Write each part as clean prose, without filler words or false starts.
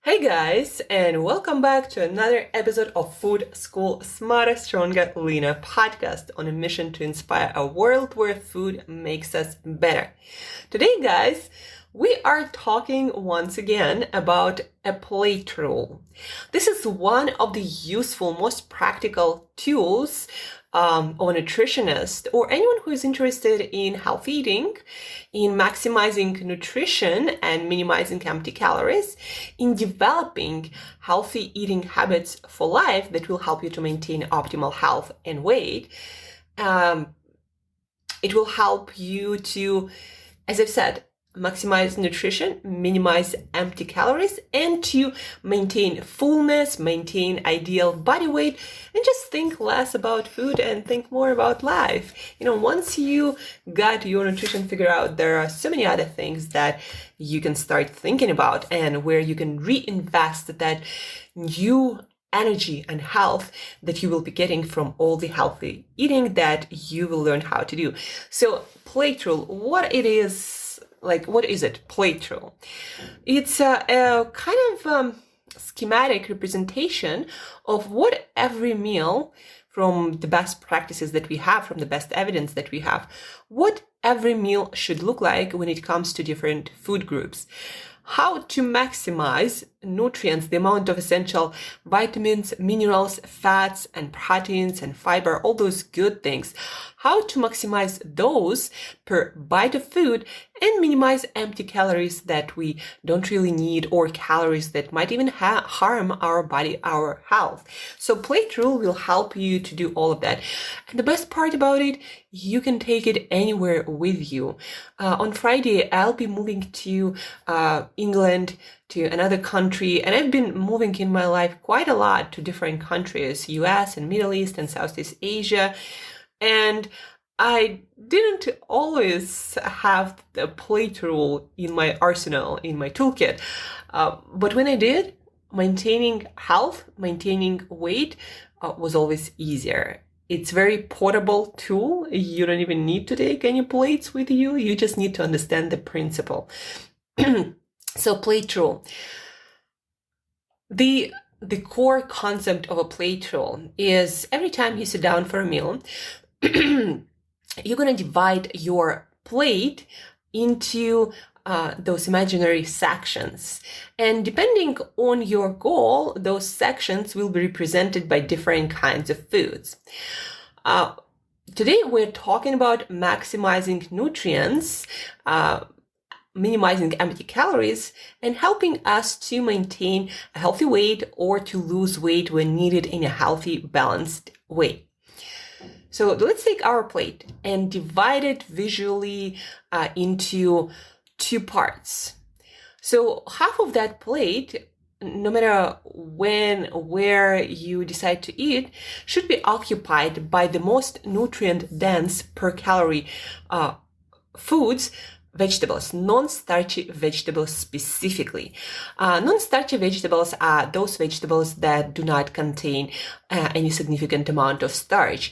Hey guys, and welcome back to another episode of Food School Smarter, Stronger, Leaner podcast on a mission to inspire a world where food makes us better. Today, guys, we are talking once again about a plate rule. This is one of the useful, most practical tools of a nutritionist or anyone who is interested in healthy eating, in maximizing nutrition and minimizing empty calories, in developing healthy eating habits for life that will help you to maintain optimal health and weight. It will help you to, as I've said, maximize nutrition, minimize empty calories, and to maintain fullness, maintain ideal body weight, and just think less about food and think more about life. Once you got your nutrition figured out, there are so many other things that you can start thinking about and where you can reinvest that new energy and health that you will be getting from all the healthy eating that you will learn how to do. So plate rule, what is it? Plate rule. It's a kind of schematic representation of what every meal, from the best practices that we have, from the best evidence that we have, what every meal should look like when it comes to different food groups. How to maximize nutrients, the amount of essential vitamins, minerals, fats, and proteins, and fiber, all those good things. How to maximize those per bite of food and minimize empty calories that we don't really need, or calories that might even harm our body, our health. So plate rule will help you to do all of that. And the best part about it, you can take it anywhere with you. On Friday, I'll be moving to England, to another country, and I've been moving in my life quite a lot to different countries, US and Middle East and Southeast Asia. And I didn't always have the plate rule in my arsenal, in my toolkit. But when I did, maintaining health, maintaining weight was always easier. It's a very portable tool. You don't even need to take any plates with you. You just need to understand the principle. So plate rule. The core concept of a plate rule is every time you sit down for a meal, you're going to divide your plate into those imaginary sections. And depending on your goal, those sections will be represented by different kinds of foods. Today, we're talking about maximizing nutrients, minimizing empty calories, and helping us to maintain a healthy weight or to lose weight when needed in a healthy, balanced way. So let's take our plate and divide it visually into two parts. So half of that plate, no matter when, where you decide to eat, should be occupied by the most nutrient-dense per calorie foods, vegetables, non-starchy vegetables specifically. Non-starchy vegetables are those vegetables that do not contain any significant amount of starch.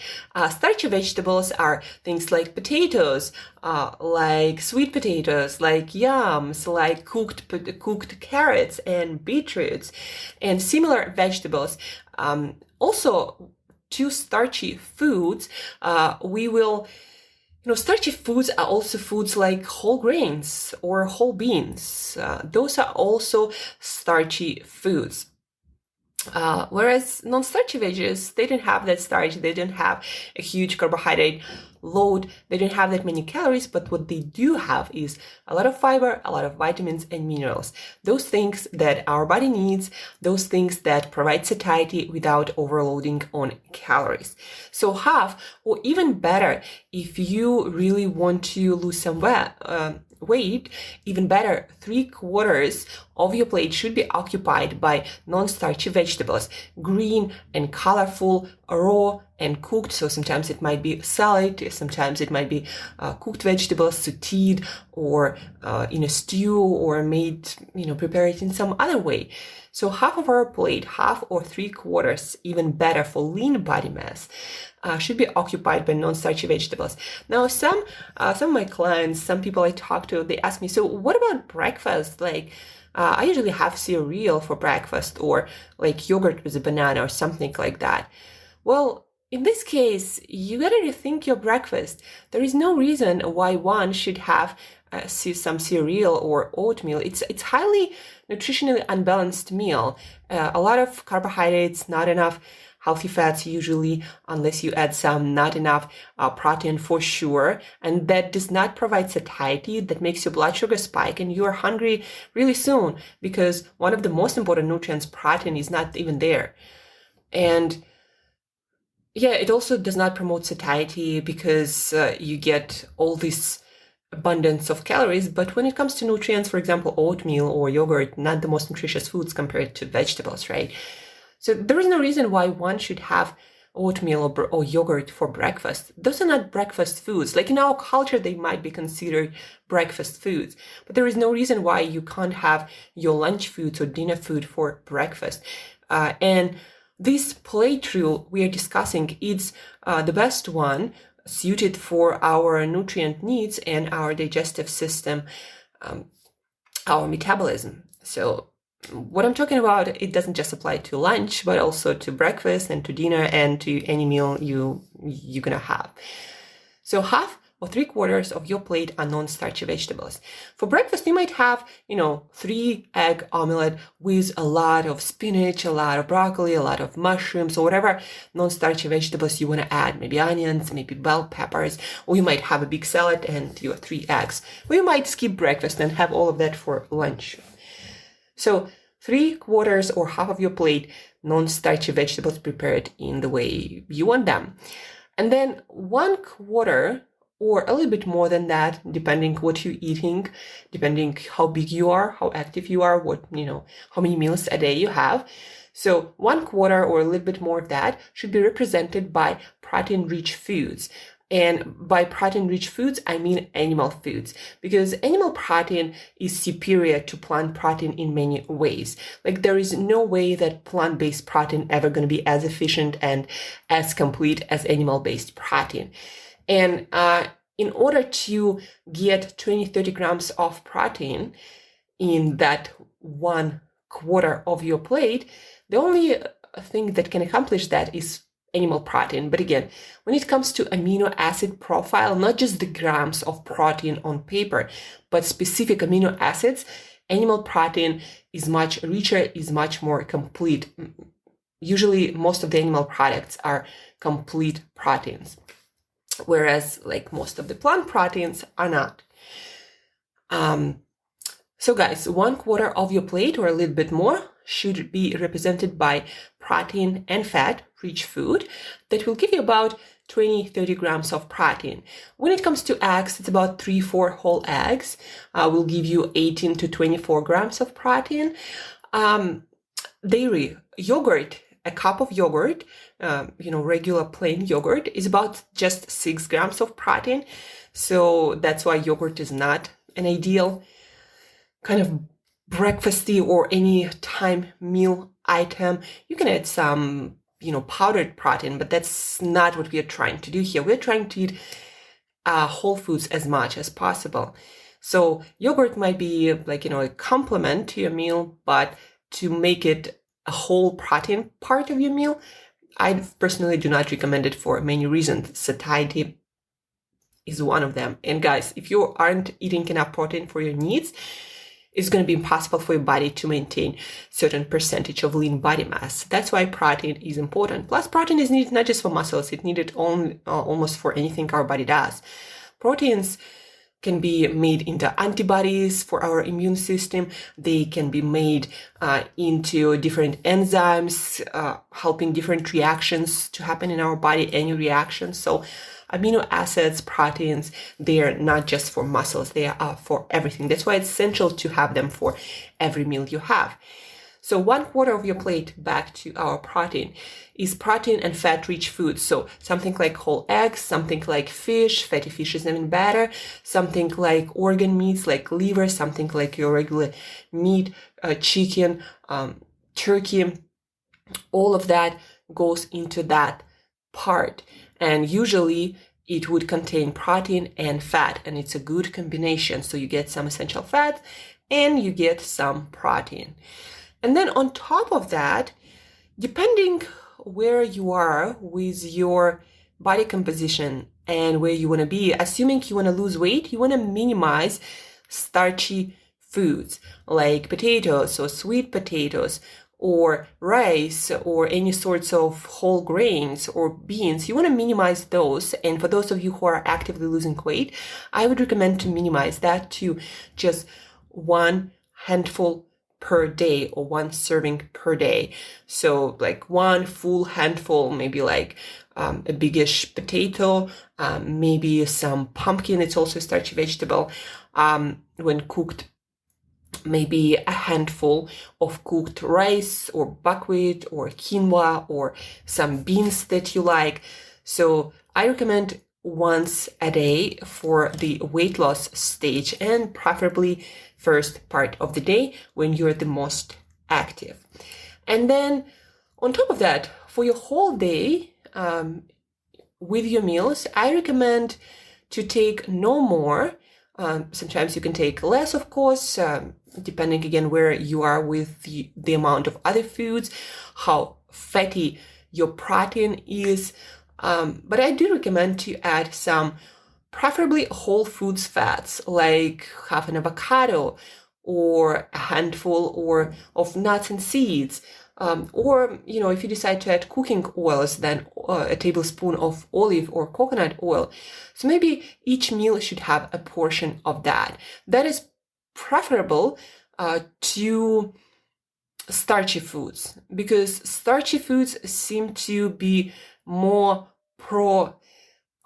Starchy vegetables are things like potatoes, like sweet potatoes, like yams, like cooked carrots and beetroots, and similar vegetables. Also, to starchy foods, starchy foods are also foods like whole grains or whole beans. Those are also starchy foods. Whereas non-starchy veggies, they don't have that starch. They don't have a huge carbohydrate load. They don't have that many calories, but what they do have is a lot of fiber, a lot of vitamins and minerals. Those things that our body needs, those things that provide satiety without overloading on calories. So half, or even better, if you really want to lose some weight, even better, 3/4 of your plate should be occupied by non-starchy vegetables, green and colorful, raw and cooked. So sometimes it might be salad, sometimes it might be cooked vegetables, sauteed, or in a stew, or made, prepare it in some other way. So half of our plate, half or 3/4, even better for lean body mass, should be occupied by non-starchy vegetables. Now, some of my clients, some people I talk to, they ask me, so what about breakfast? Like, I usually have cereal for breakfast, or like yogurt with a banana or something like that. Well, in this case, you gotta rethink your breakfast. There is no reason why one should have some cereal or oatmeal. It's highly nutritionally unbalanced meal. A lot of carbohydrates, not enough healthy fats usually, unless you add some, not enough protein for sure. And that does not provide satiety. That makes your blood sugar spike and you're hungry really soon, because one of the most important nutrients, protein, is not even there. And yeah, it also does not promote satiety because you get all this abundance of calories. But when it comes to nutrients, for example, oatmeal or yogurt, not the most nutritious foods compared to vegetables, right? So there is no reason why one should have oatmeal or yogurt for breakfast. Those are not breakfast foods. Like in our culture, they might be considered breakfast foods, but there is no reason why you can't have your lunch foods or dinner food for breakfast. And this plate rule we are discussing, it's the best one suited for our nutrient needs and our digestive system, our metabolism. So what I'm talking about, it doesn't just apply to lunch, but also to breakfast and to dinner and to any meal you're gonna have. So half or 3/4 of your plate are non-starchy vegetables. For breakfast, you might have, 3-egg omelette with a lot of spinach, a lot of broccoli, a lot of mushrooms, or whatever non-starchy vegetables you want to add. Maybe onions, maybe bell peppers, or you might have a big salad and your 3 eggs. Or you might skip breakfast and have all of that for lunch. So 3/4 or half of your plate, non-starchy vegetables prepared in the way you want them. And then 1/4 or a little bit more than that, depending what you're eating, depending how big you are, how active you are, how many meals a day you have. So 1/4 or a little bit more of that should be represented by protein-rich foods. And by protein-rich foods, I mean animal foods, because animal protein is superior to plant protein in many ways. Like there is no way that plant-based protein ever going to be as efficient and as complete as animal-based protein. And in order to get 20-30 grams of protein in that 1/4 of your plate, the only thing that can accomplish that is animal protein. But again, when it comes to amino acid profile, not just the grams of protein on paper, but specific amino acids, animal protein is much richer, is much more complete. Usually, most of the animal products are complete proteins, whereas like most of the plant proteins are not. So guys, 1/4 of your plate or a little bit more should be represented by protein and fat-rich food that will give you about 20-30 grams of protein. When it comes to eggs, it's about 3-4 whole eggs will give you 18 to 24 grams of protein. Dairy, yogurt, a cup of yogurt, regular plain yogurt, is about just 6 grams of protein. So that's why yogurt is not an ideal kind of breakfasty or any time meal item. You can add some, powdered protein, but that's not what we are trying to do here. We're trying to eat whole foods as much as possible. So yogurt might be like, a complement to your meal, but to make it a whole protein part of your meal, I personally do not recommend it for many reasons. Satiety is one of them. And guys, if you aren't eating enough protein for your needs, it's going to be impossible for your body to maintain certain percentage of lean body mass. That's why protein is important. Plus, protein is needed not just for muscles, it's needed almost for anything our body does. Proteins can be made into antibodies for our immune system. They can be made into different enzymes, helping different reactions to happen in our body, any reactions. So amino acids, proteins, they are not just for muscles, they are for everything. That's why it's essential to have them for every meal you have. So 1/4 of your plate, back to our protein, is protein and fat-rich foods. So something like whole eggs, something like fish, fatty fish is even better, something like organ meats like liver, something like your regular meat, chicken, turkey, all of that goes into that part. And usually it would contain protein and fat, and it's a good combination. So you get some essential fat and you get some protein. And then on top of that, depending where you are with your body composition and where you want to be, assuming you want to lose weight, you want to minimize starchy foods like potatoes or sweet potatoes or rice or any sorts of whole grains or beans. You want to minimize those. And for those of you who are actively losing weight, I would recommend to minimize that to just one handful per day or one serving per day. So like one full handful, maybe like a biggish potato, maybe some pumpkin. It's also a starchy vegetable. When cooked, maybe a handful of cooked rice or buckwheat or quinoa or some beans that you like. So I recommend once a day for the weight loss stage, and preferably first part of the day when you're the most active. And then on top of that, for your whole day, with your meals, I recommend to take no more. Sometimes you can take less, of course, depending again where you are with the amount of other foods, how fatty your protein is. But I do recommend to add some preferably whole foods fats, like half an avocado or a handful of nuts and seeds. Or, if you decide to add cooking oils, then a tablespoon of olive or coconut oil. So maybe each meal should have a portion of that. That is preferable to starchy foods, because starchy foods seem to be more pro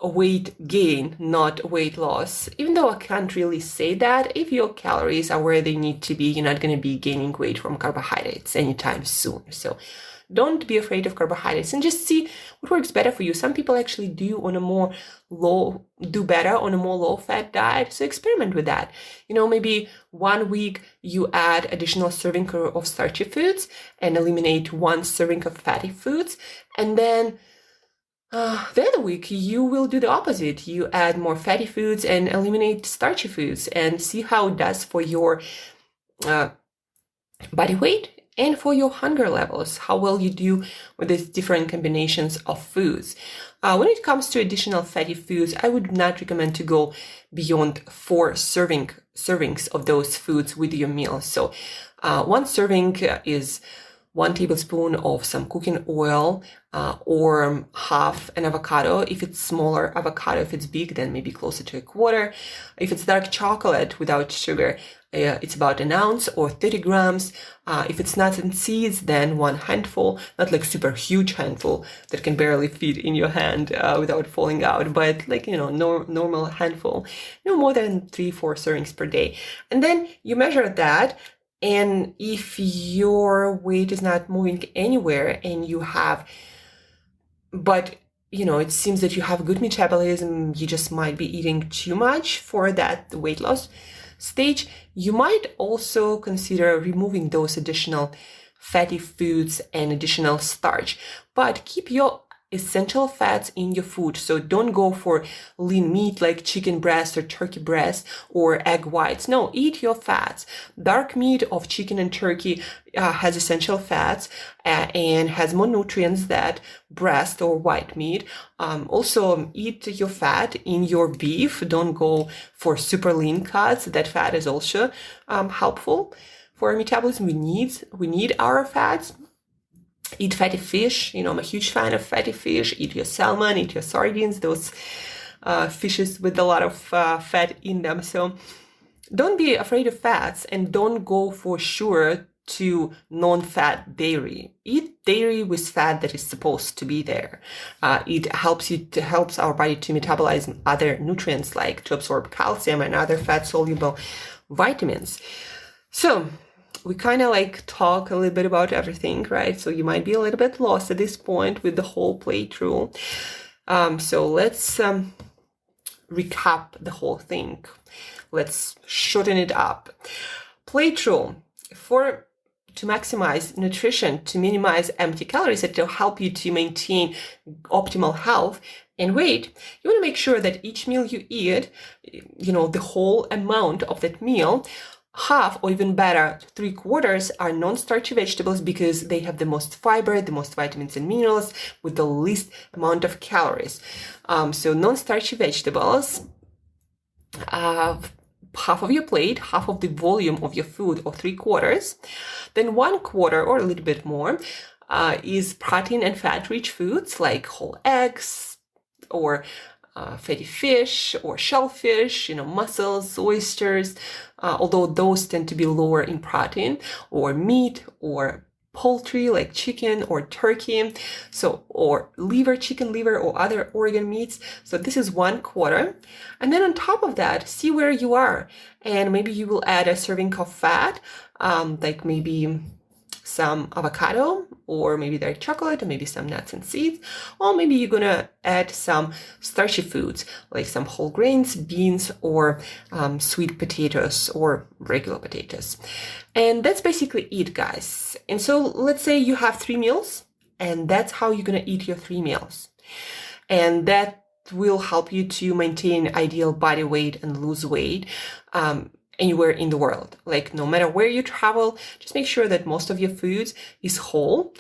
weight gain, not weight loss. Even though I can't really say that, if your calories are where they need to be, you're not going to be gaining weight from carbohydrates anytime soon. So don't be afraid of carbohydrates and just see what works better for you. Some people actually do better on a more low-fat diet. So experiment with that. Maybe 1 week you add additional serving of starchy foods and eliminate 1 serving of fatty foods. And then the other week, you will do the opposite. You add more fatty foods and eliminate starchy foods, and see how it does for your body weight and for your hunger levels, how well you do with these different combinations of foods. When it comes to additional fatty foods, I would not recommend to go beyond 4 servings of those foods with your meal. So 1 serving is 1 tablespoon of some cooking oil, or half an avocado. If it's smaller avocado, if it's big, then maybe closer to a quarter. If it's dark chocolate without sugar, it's about an ounce or 30 grams. If it's nuts and seeds, then 1 handful, not like super huge handful that can barely fit in your hand without falling out, but like, normal handful, no more than 3-4 servings per day. And then you measure that. And if your weight is not moving anywhere and but it seems that you have good metabolism, you just might be eating too much for that weight loss stage, you might also consider removing those additional fatty foods and additional starch, but keep your essential fats in your food. So don't go for lean meat like chicken breast or turkey breast or egg whites. No, eat your fats. Dark meat of chicken and turkey has essential fats and has more nutrients than breast or white meat. Also, eat your fat in your beef. Don't go for super lean cuts. That fat is also helpful for our metabolism. We need our fats. Eat fatty fish. I'm a huge fan of fatty fish. Eat your salmon, eat your sardines, those fishes with a lot of fat in them. So don't be afraid of fats, and don't go for sure to non-fat dairy. Eat dairy with fat that is supposed to be there. It helps our body to metabolize other nutrients, like to absorb calcium and other fat-soluble vitamins. So we kind of talk a little bit about everything, right? So you might be a little bit lost at this point with the whole plate rule. So let's recap the whole thing. Let's shorten it up. Plate rule: to maximize nutrition, to minimize empty calories, that will help you to maintain optimal health and weight, you want to make sure that each meal you eat, the whole amount of that meal half, or even better, 3/4 are non-starchy vegetables because they have the most fiber, the most vitamins and minerals with the least amount of calories. So non-starchy vegetables, half of your plate, half of the volume of your food, or 3/4. Then 1/4 or a little bit more is protein and fat-rich foods like whole eggs or fatty fish or shellfish, mussels, oysters, although those tend to be lower in protein, or meat or poultry like chicken or turkey, or liver, chicken liver, or other organ meats. So this is 1/4. And then on top of that, see where you are. And maybe you will add a serving of fat, like maybe some avocado, or maybe dark chocolate, or maybe some nuts and seeds, or maybe you're gonna add some starchy foods like some whole grains, beans, or sweet potatoes or regular potatoes. And that's basically it, guys. And so let's say you have 3 meals, and that's how you're gonna eat your 3 meals. And that will help you to maintain ideal body weight and lose weight anywhere in the world. Like, no matter where you travel, just make sure that most of your foods is whole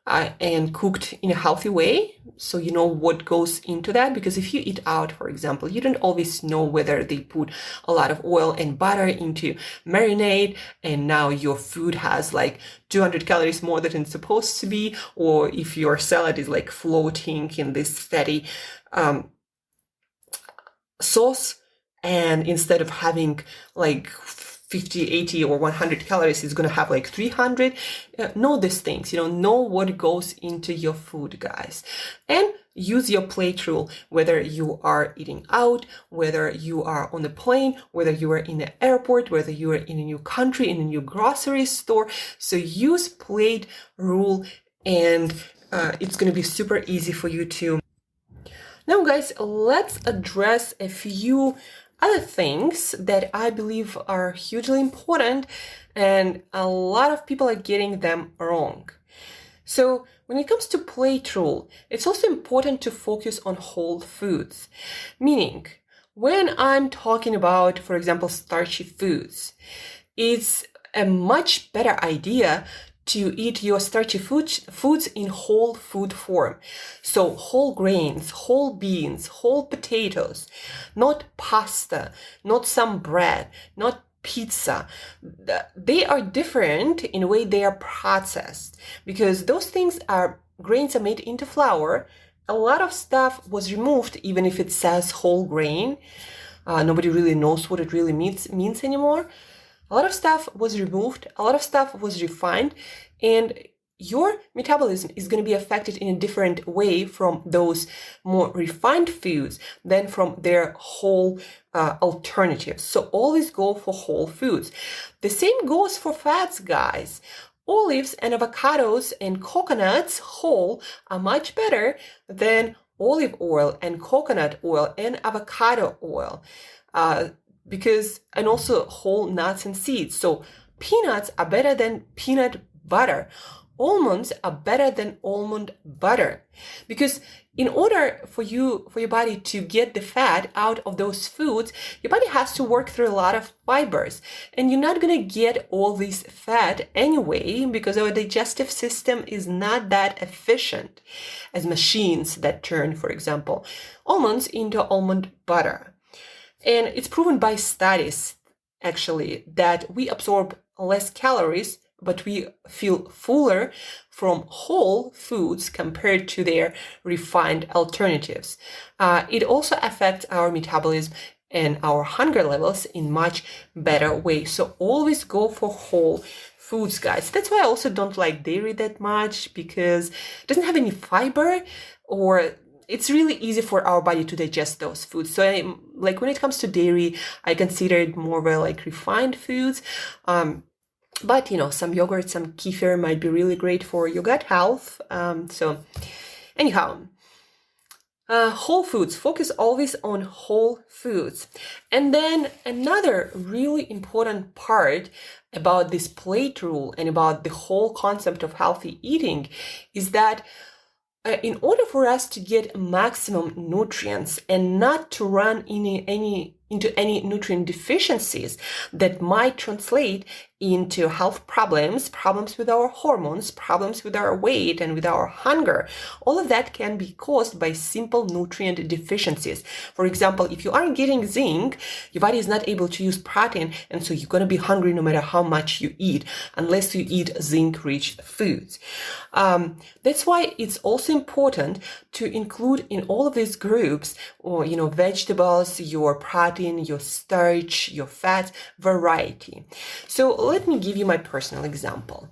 and cooked in a healthy way, so you know what goes into that. Because if you eat out, for example, you don't always know whether they put a lot of oil and butter into marinade, and now your food has like 200 calories more than it's supposed to be, or if your salad is like floating in this fatty sauce, and instead of having like 50, 80, or 100 calories, it's going to have like 300. Know these things, know what goes into your food, guys. And use your plate rule, whether you are eating out, whether you are on a plane, whether you are in an airport, whether you are in a new country, in a new grocery store. So use plate rule, and it's going to be super easy for you to. Now, guys, let's address a few other things that I believe are hugely important, and a lot of people are getting them wrong. So when it comes to plate rule, it's also important to focus on whole foods. Meaning, when I'm talking about, for example, starchy foods, it's a much better idea to eat your starchy foods in whole food form. So whole grains, whole beans, whole potatoes, not pasta, not some bread, not pizza. They are different in the way they are processed, because those grains are made into flour. A lot of stuff was removed, even if it says whole grain. Nobody really knows what it really means anymore. A lot of stuff was removed, a lot of stuff was refined, and your metabolism is going to be affected in a different way from those more refined foods than from their whole alternatives. So always go for whole foods. The same goes for fats, guys. Olives and avocados and coconuts whole are much better than olive oil and coconut oil and avocado oil. And also whole nuts and seeds. So peanuts are better than peanut butter. Almonds are better than almond butter. Because in order for your body to get the fat out of those foods, your body has to work through a lot of fibers. And you're not going to get all this fat anyway, because our digestive system is not that efficient as machines that turn, for example, almonds into almond butter. And it's proven by studies, actually, that we absorb less calories, but we feel fuller from whole foods compared to their refined alternatives. It also affects our metabolism and our hunger levels in much better way. So always go for whole foods, guys. That's why I also don't like dairy that much, because it doesn't have any fiber, or it's really easy for our body to digest those foods. So when it comes to dairy, I consider it more of like refined foods. But some yogurt, some kefir might be really great for your gut health. So anyhow, whole foods, focus always on whole foods. And then another really important part about this plate rule and about the whole concept of healthy eating is that in order for us to get maximum nutrients and not to run into any into any nutrient deficiencies that might translate into health problems, problems with our hormones, problems with our weight and with our hunger. All of that can be caused by simple nutrient deficiencies. For example, if you aren't getting zinc, your body is not able to use protein, and so you're going to be hungry no matter how much you eat, unless you eat zinc-rich foods. That's why it's also important to include in all of these groups, or vegetables, your protein, your starch, your fat, variety. So let me give you my personal example.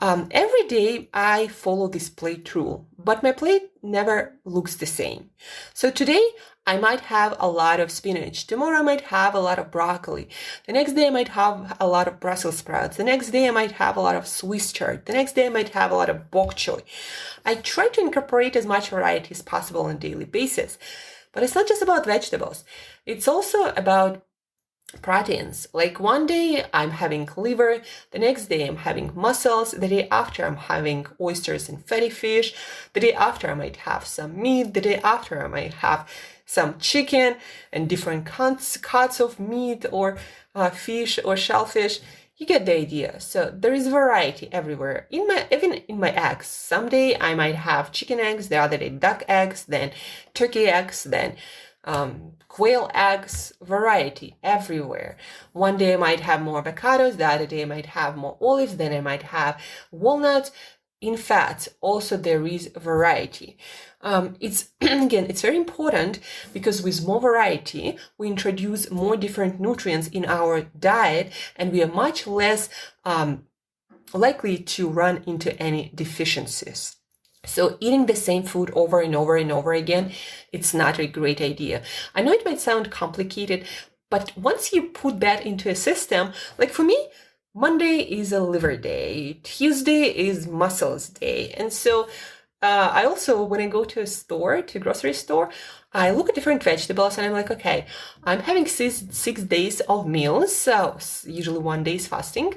Every day I follow this plate rule, but my plate never looks the same. So today I might have a lot of spinach. Tomorrow I might have a lot of broccoli. The next day I might have a lot of Brussels sprouts. The next day I might have a lot of Swiss chard. The next day I might have a lot of bok choy. I try to incorporate as much variety as possible on a daily basis. But it's not just about vegetables. It's also about proteins. Like one day I'm having liver, the next day I'm having mussels, the day after I'm having oysters and fatty fish, the day after I might have some meat, the day after I might have some chicken and different cuts of meat or fish or shellfish. You get the idea. So there is variety everywhere. Even in my eggs. Someday I might have chicken eggs, the other day duck eggs, then turkey eggs, then quail eggs, variety everywhere. One day I might have more avocados, the other day I might have more olives, then I might have walnuts. In fats, also there is variety. It's very important because with more variety, we introduce more different nutrients in our diet, and we are much less likely to run into any deficiencies. So eating the same food over and over and over again, it's not a great idea. I know it might sound complicated, but once you put that into a system, like for me, Monday is a liver day, Tuesday is mussels day. And so I also, when I go to a grocery store, I look at different vegetables and I'm like, okay, I'm having 6 days of meals, so usually 1 day is fasting.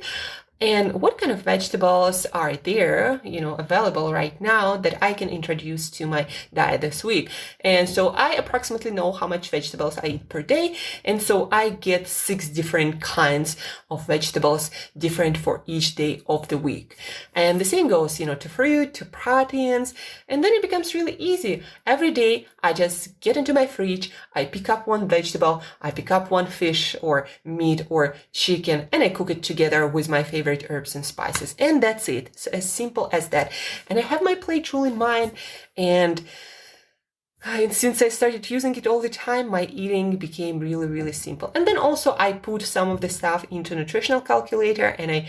And what kind of vegetables are there, available right now that I can introduce to my diet this week? And so I approximately know how much vegetables I eat per day. And so I get 6 different kinds of vegetables, different for each day of the week. And the same goes, to fruit, to proteins. And then it becomes really easy. Every day I just get into my fridge, I pick up one vegetable, I pick up one fish or meat or chicken, and I cook it together with my favorite herbs and spices, and that's it. So as simple as that. And I have my plate rule in mind, and since I started using it all the time, my eating became really, really simple. And then also I put some of the stuff into nutritional calculator, and I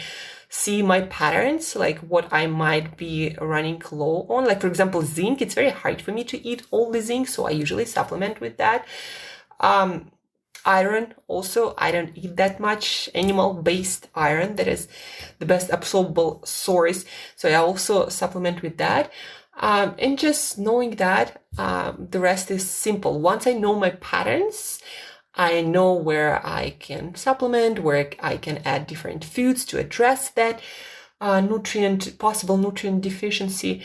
see my patterns, like what I might be running low on. Like for example, zinc, it's very hard for me to eat all the zinc, so I usually supplement with that. Iron also, I don't eat that much animal-based iron. That is the best absorbable source. So I also supplement with that. And just knowing that, the rest is simple. Once I know my patterns, I know where I can supplement, where I can add different foods to address that possible nutrient deficiency.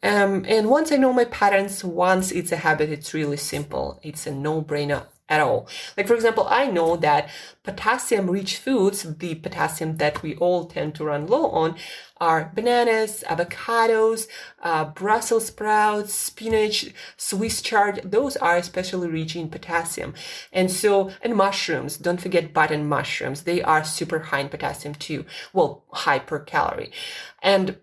And once I know my patterns, once it's a habit, it's really simple. It's a no-brainer at all. Like for example, I know that potassium-rich foods, the potassium that we all tend to run low on, are bananas, avocados, Brussels sprouts, spinach, Swiss chard. Those are especially rich in potassium. And mushrooms. Don't forget button mushrooms. They are super high in potassium too. Well, high per calorie. And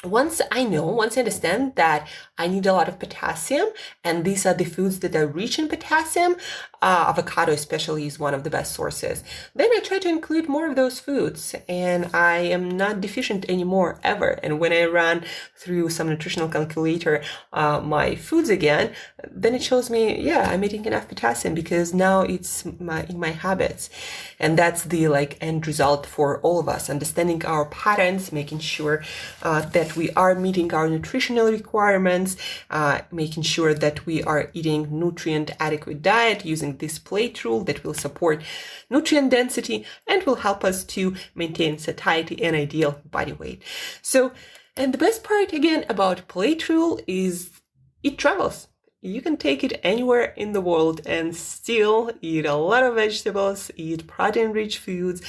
once I understand that I need a lot of potassium, and these are the foods that are rich in potassium, avocado especially is one of the best sources, then I try to include more of those foods, and I am not deficient anymore, ever. And when I run through some nutritional calculator my foods again, then it shows me, yeah, I'm eating enough potassium because now it's in my habits. And that's the end result for all of us, understanding our patterns, making sure that we are meeting our nutritional requirements, making sure that we are eating nutrient adequate diet using this plate rule that will support nutrient density and will help us to maintain satiety and ideal body weight. So, and the best part again about plate rule is it travels. you can take it anywhere in the world and still eat a lot of vegetables, eat protein-rich foods,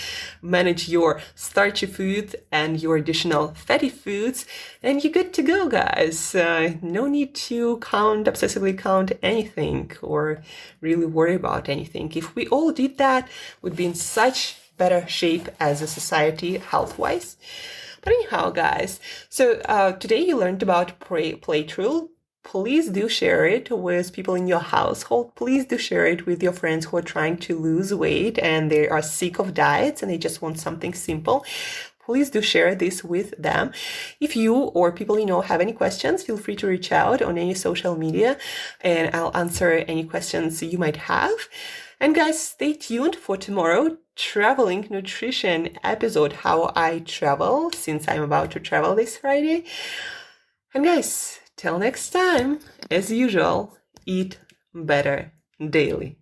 manage your starchy foods and your additional fatty foods, and you're good to go, guys. No need to obsessively count anything or really worry about anything. If we all did that, we'd be in such better shape as a society health-wise. But anyhow, guys, so today you learned about plate rule. Please do share it with people in your household. Please do share it with your friends who are trying to lose weight and they are sick of diets and they just want something simple. Please do share this with them. If you or people you know have any questions, feel free to reach out on any social media and I'll answer any questions you might have. And guys, stay tuned for tomorrow traveling nutrition episode, how I travel, since I'm about to travel this Friday. And guys, till next time, as usual, eat better daily.